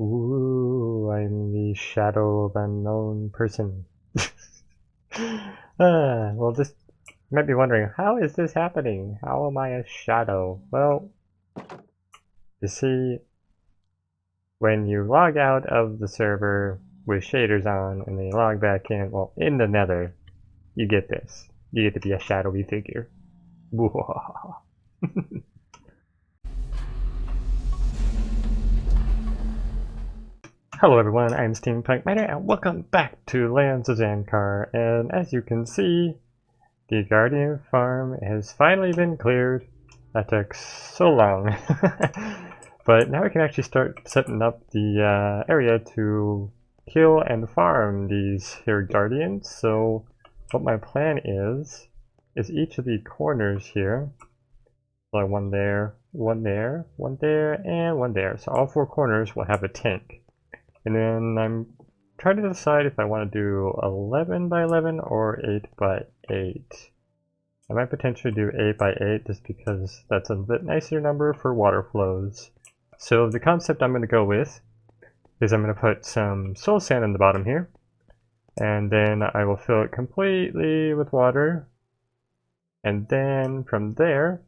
Ooh, I'm the shadow of unknown person. Well, this you might be wondering, how is this happening? How am I a shadow? Well, you see, when you log out of the server with shaders on and then you log back in, well, in the nether, you get this. You get to be a shadowy figure. Hello everyone, I'm SteampunkMiner and welcome back to Lands of Zankar, and as you can see, the Guardian farm has finally been cleared. That took so long. But now we can actually start setting up the area to kill and farm these here Guardians. So what my plan is each of the corners here, so one there, one there, one there, and one there. So all four corners will have a tank. And then I'm trying to decide if I want to do 11 by 11 or 8 by 8. I might potentially do 8 by 8 just because that's a bit nicer number for water flows. So the concept I'm going to go with is I'm going to put some soul sand in the bottom here, and then I will fill it completely with water, and then from there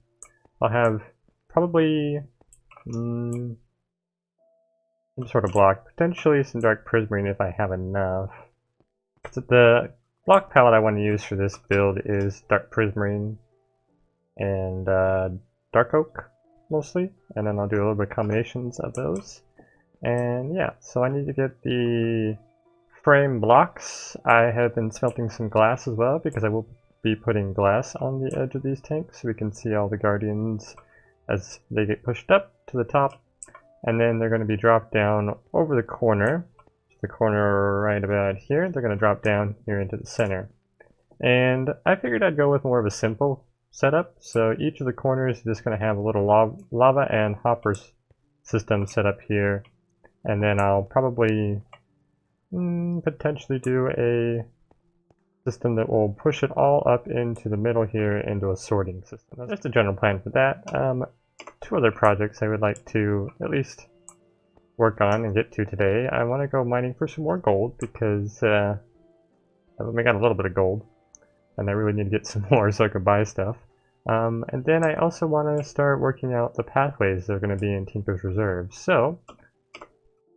I'll have probably some sort of block, potentially some dark prismarine if I have enough. So the block palette I want to use for this build is dark prismarine and dark oak mostly, and then I'll do a little bit of combinations of those. And yeah, so I need to get the frame blocks. I have been smelting some glass as well because I will be putting glass on the edge of these tanks so we can see all the guardians as they get pushed up to the top. And then they're going to be dropped down over the corner right about here. They're going to drop down here into the center. And I figured I'd go with more of a simple setup. So each of the corners is just going to have a little lava and hopper system set up here. And then I'll probably potentially do a system that will push it all up into the middle here into a sorting system. That's the general plan for that. Two other projects I would like to at least work on and get to today. I want to go mining for some more gold because I got a little bit of gold and I really need to get some more so I can buy stuff. And then I also want to start working out the pathways that are going to be in Tinker's Reserve. So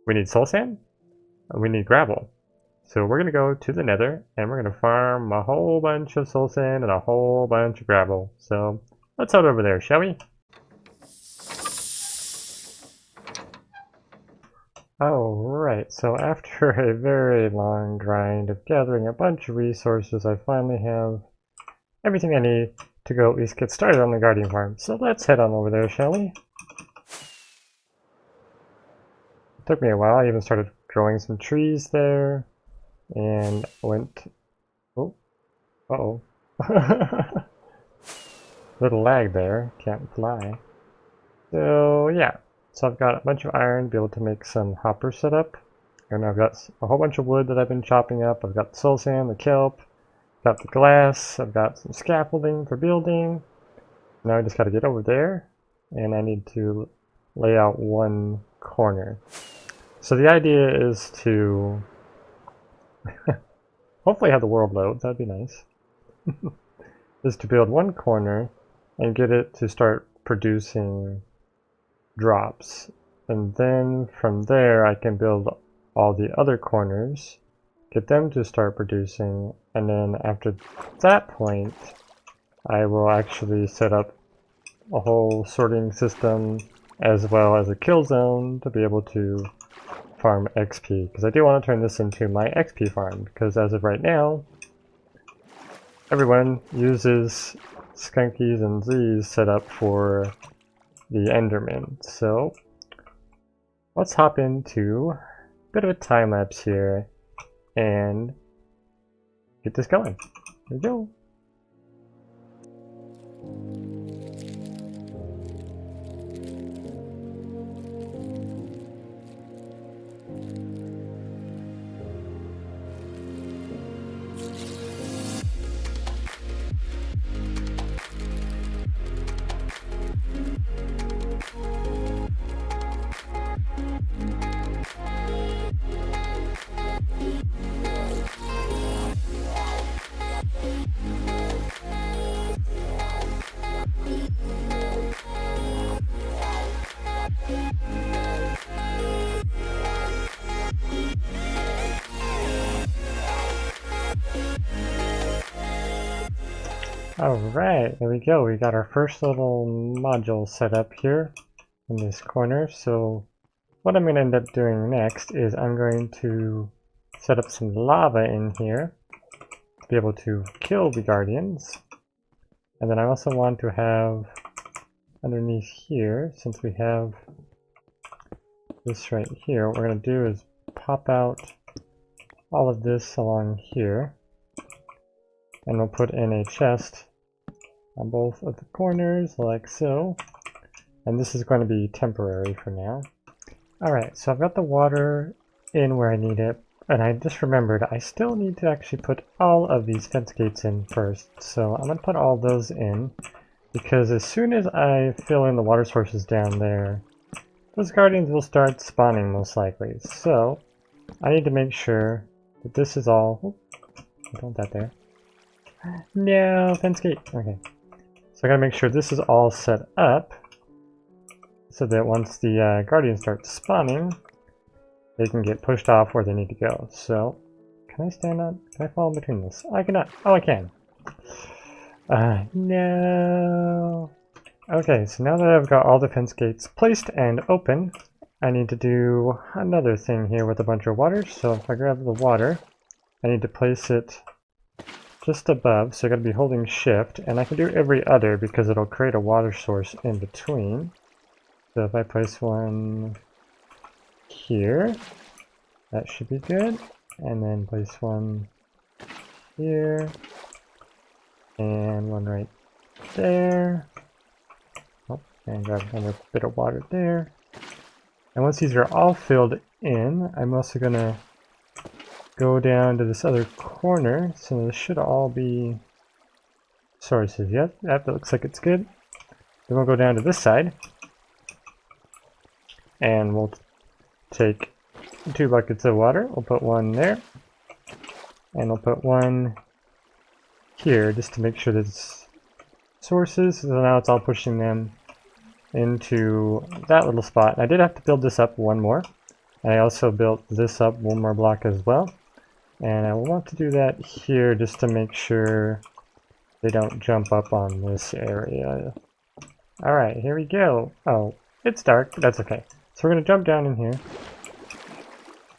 we need soul sand and we need gravel. So we're going to go to the nether and we're going to farm a whole bunch of soul sand and a whole bunch of gravel. So let's head over there, shall we? Alright, so after a very long grind of gathering a bunch of resources, I finally have everything I need to go at least get started on the Guardian farm. So let's head on over there, shall we? It took me a while. I even started growing some trees there and went... Oh, uh-oh. Little lag there, can't fly. So yeah. So I've got a bunch of iron to be able to make some hopper setup. And I've got a whole bunch of wood that I've been chopping up. I've got the soul sand, the kelp, got the glass, I've got some scaffolding for building. Now I just got to get over there and I need to lay out one corner. So the idea is to hopefully have the world load, that'd be nice. Is to build one corner and get it to start producing drops, and then from there I can build all the other corners, get them to start producing, and then after that point I will actually set up a whole sorting system as well as a kill zone to be able to farm XP, because I do want to turn this into my XP farm, because as of right now everyone uses Skunkies and Z's set up for the Enderman. So let's hop into a bit of a time lapse here and get this going. Here we go. Alright, there we go. We got our first little module set up here in this corner. So what I'm going to end up doing next is I'm going to set up some lava in here to be able to kill the guardians. And then I also want to have underneath here, since we have this right here, what we're going to do is pop out all of this along here. And we'll put in a chest on both of the corners, like so. And this is going to be temporary for now. Alright, so I've got the water in where I need it, and I just remembered I still need to actually put all of these fence gates in first. So I'm going to put all those in, because as soon as I fill in the water sources down there, those guardians will start spawning most likely. So I need to make sure that this is all... I don't want that there. No, fence gate. Okay. So I gotta make sure this is all set up so that once the guardians start spawning, they can get pushed off where they need to go. So, can I stand on? Can I fall in between this? I cannot. Oh, I can. No. Okay, so now that I've got all the fence gates placed and open, I need to do another thing here with a bunch of water. So if I grab the water, I need to place it just above, so I gotta be holding shift, and I can do every other because it'll create a water source in between. So if I place one here, that should be good, and then place one here, and one right there. Oh, and grab another bit of water there. And once these are all filled in, I'm also gonna go down to this other corner, so this should all be sources. Yep, that looks like it's good. Then we'll go down to this side, and we'll take 2 buckets of water. We'll put one there, and we'll put one here just to make sure that it's sources. So now it's all pushing them into that little spot. I did have to build this up one more, and I also built this up one more block as well. And I will want to do that here just to make sure they don't jump up on this area. Alright, here we go. Oh, it's dark, but that's okay. So we're going to jump down in here.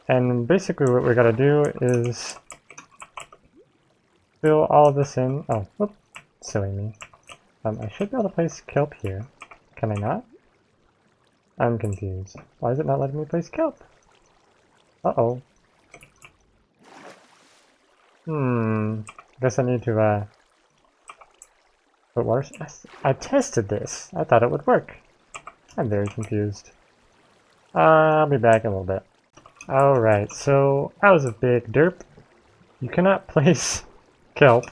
And basically what we got to do is fill all of this in. Oh, whoop, silly me. I should be able to place kelp here. Can I not? I'm confused. Why is it not letting me place kelp? Uh-oh. Guess I need to, put water... I tested this. I thought it would work. I'm very confused. I'll be back in a little bit. Alright, so I was a big derp. You cannot place kelp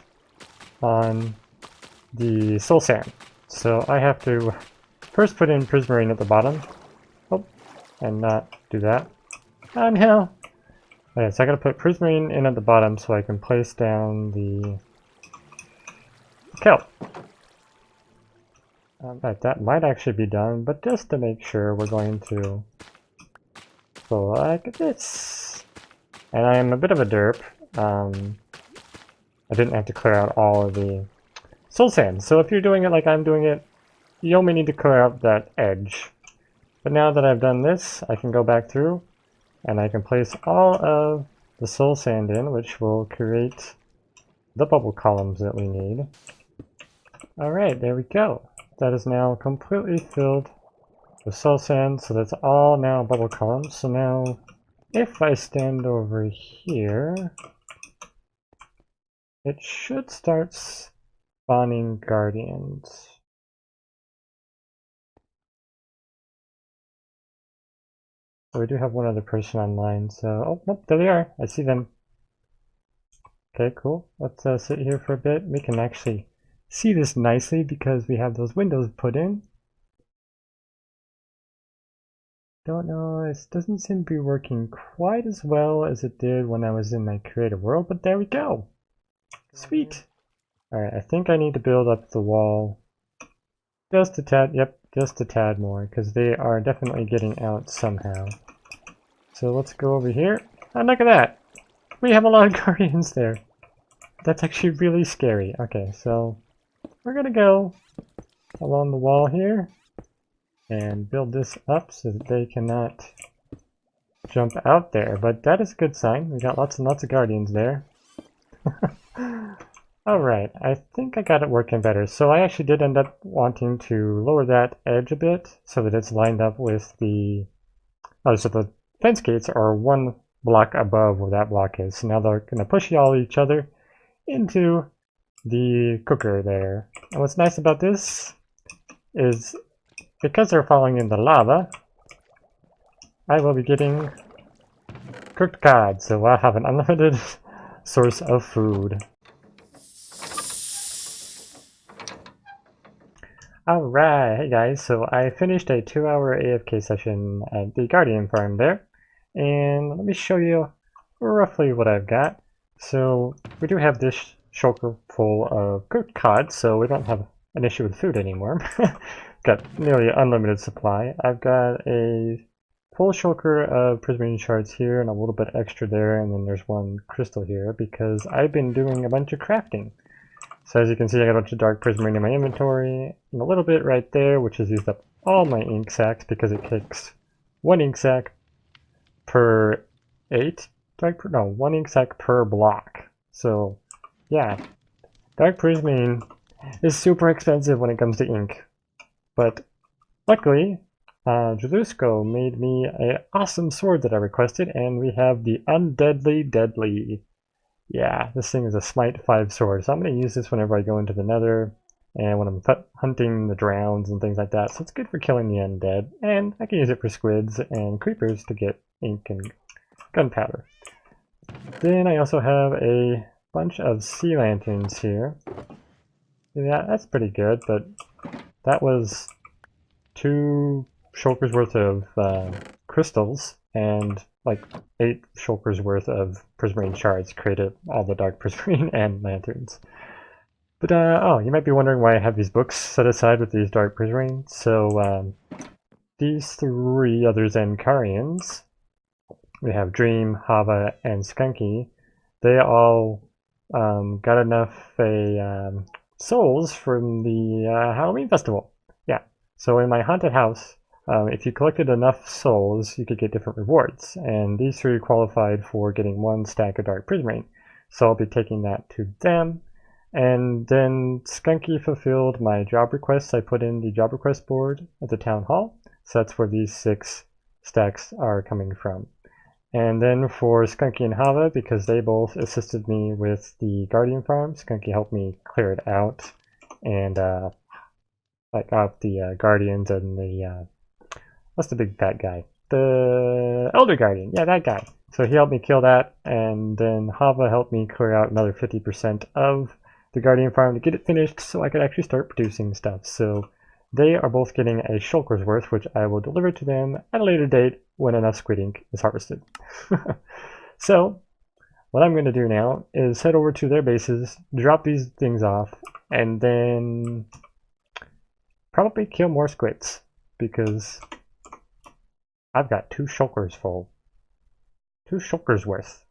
on the soul sand. So I have to first put in prismarine at the bottom. Oh, and not do that. Oh no! Okay, so I gotta put prismarine in at the bottom so I can place down the kelp. Right, that might actually be done, but just to make sure, we're going to go like this. And I am a bit of a derp. I didn't have to clear out all of the soul sand. So if you're doing it like I'm doing it, you only need to clear out that edge. But now that I've done this, I can go back through and I can place all of the soul sand in, which will create the bubble columns that we need. Alright, there we go. That is now completely filled with soul sand, so that's all now bubble columns. So now, if I stand over here, it should start spawning guardians. So we do have one other person online, so... Oh, nope, there they are. I see them. Okay, cool. Let's sit here for a bit. We can actually see this nicely because we have those windows put in. Don't know, it doesn't seem to be working quite as well as it did when I was in my creative world, but there we go. Sweet. Alright, I think I need to build up the wall just a tad, yep, just a tad more, because they are definitely getting out somehow. So let's go over here. And look at that! We have a lot of guardians there. That's actually really scary. Okay, so we're gonna go along the wall here and build this up so that they cannot jump out there. But that is a good sign. We got lots and lots of guardians there. Alright, I think I got it working better. So I actually did end up wanting to lower that edge a bit so that it's lined up with the... Oh, so the fence gates are one block above where that block is. So now they're going to push all each other into the cooker there. And what's nice about this is because they're falling in the lava, I will be getting cooked cod. So I'll have an unlimited source of food. Alright, hey guys, so I finished a 2-hour AFK session at the Guardian farm there, and let me show you roughly what I've got. So we do have this shulker full of cooked cod, so we don't have an issue with food anymore. Got nearly unlimited supply. I've got a full shulker of prismarine shards here and a little bit extra there, and then there's one crystal here because I've been doing a bunch of crafting. So as you can see, I got a bunch of dark prismarine in my inventory, and a little bit right there, which has used up all my ink sacs because it takes 1 ink sac per 8. No, 1 ink sac per block. So yeah, dark prismarine is super expensive when it comes to ink. But luckily, Jalusko made me an awesome sword that I requested, and we have the Undeadly Deadly. Yeah, this thing is a Smite 5 sword, so I'm going to use this whenever I go into the Nether and when I'm hunting the drowns and things like that. So it's good for killing the undead, and I can use it for squids and creepers to get ink and gunpowder. Then I also have a bunch of sea lanterns here. Yeah, that's pretty good, but that was 2 shulkers worth of crystals and like 8 shulkers worth of prismarine shards created all the dark prismarine and lanterns. But oh, you might be wondering why I have these books set aside with these dark prismarine. So these 3 other Zankarians, we have Dream, Hava, and Skunkee, they all got enough souls from the Halloween festival. Yeah, so in my haunted house, if you collected enough souls, you could get different rewards, and these 3 qualified for getting 1 stack of dark prismarine. So I'll be taking that to them, and then Skunkee fulfilled my job requests. I put in the job request board at the town hall, so that's where these 6 stacks are coming from. And then for Skunkee and Hava, because they both assisted me with the Guardian farm, Skunkee helped me clear it out, and like out the Guardians and the what's the big fat guy? The Elder Guardian. Yeah, that guy. So he helped me kill that, and then Hava helped me clear out another 50% of the Guardian farm to get it finished so I could actually start producing stuff. So they are both getting a shulker's worth, which I will deliver to them at a later date when enough squid ink is harvested. So what I'm going to do now is head over to their bases, drop these things off, and then probably kill more squids, because I've got 2 shulkers full. 2 shulkers worth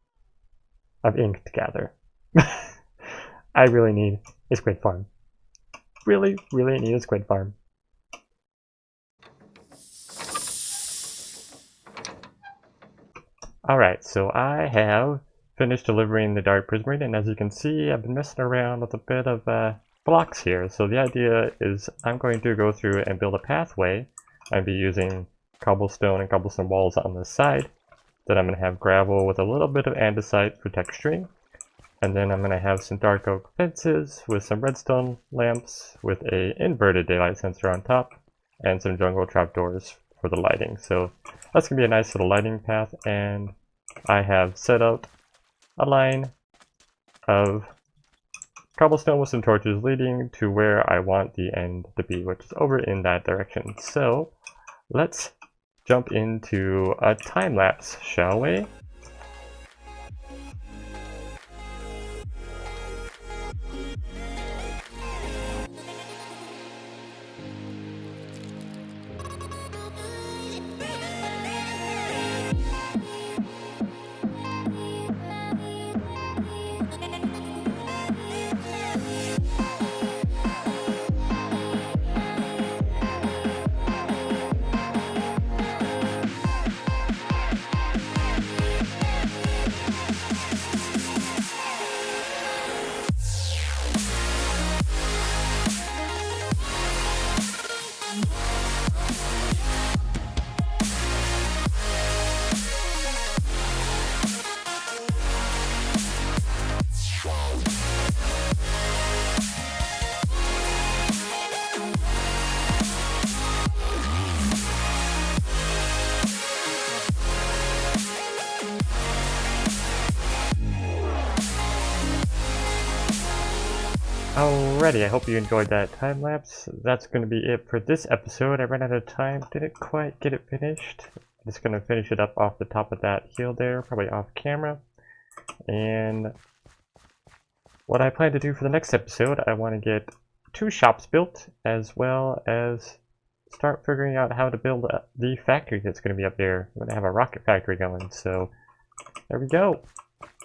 of ink to gather. I really need a squid farm. Really, really need a squid farm. Alright, so I have finished delivering the dark prismarine, and as you can see, I've been messing around with a bit of blocks here. So the idea is I'm going to go through and build a pathway. I'll be using cobblestone and cobblestone walls on this side. Then I'm going to have gravel with a little bit of andesite for texturing. And then I'm going to have some dark oak fences with some redstone lamps with a inverted daylight sensor on top and some jungle trapdoors for the lighting. So that's going to be a nice little lighting path, and I have set out a line of cobblestone with some torches leading to where I want the end to be, which is over in that direction. So let's jump into a time lapse, shall we? Alrighty, I hope you enjoyed that time lapse. That's going to be it for this episode. I ran out of time, didn't quite get it finished. I'm just going to finish it up off the top of that hill there, probably off camera. And what I plan to do for the next episode, I want to get 2 shops built, as well as start figuring out how to build the factory that's going to be up there. I'm going to have a rocket factory going, so there we go.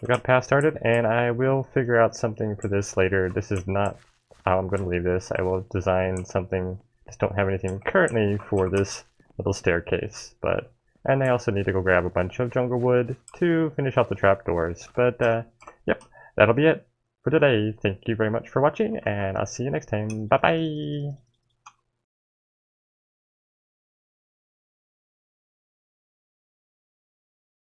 We got path started, and I will figure out something for this later. This is not how I'm going to leave this. I will design something. Just don't have anything currently for this little staircase. And I also need to go grab a bunch of jungle wood to finish off the trapdoors. But yep, that'll be it for today. Thank you very much for watching, and I'll see you next time. Bye bye.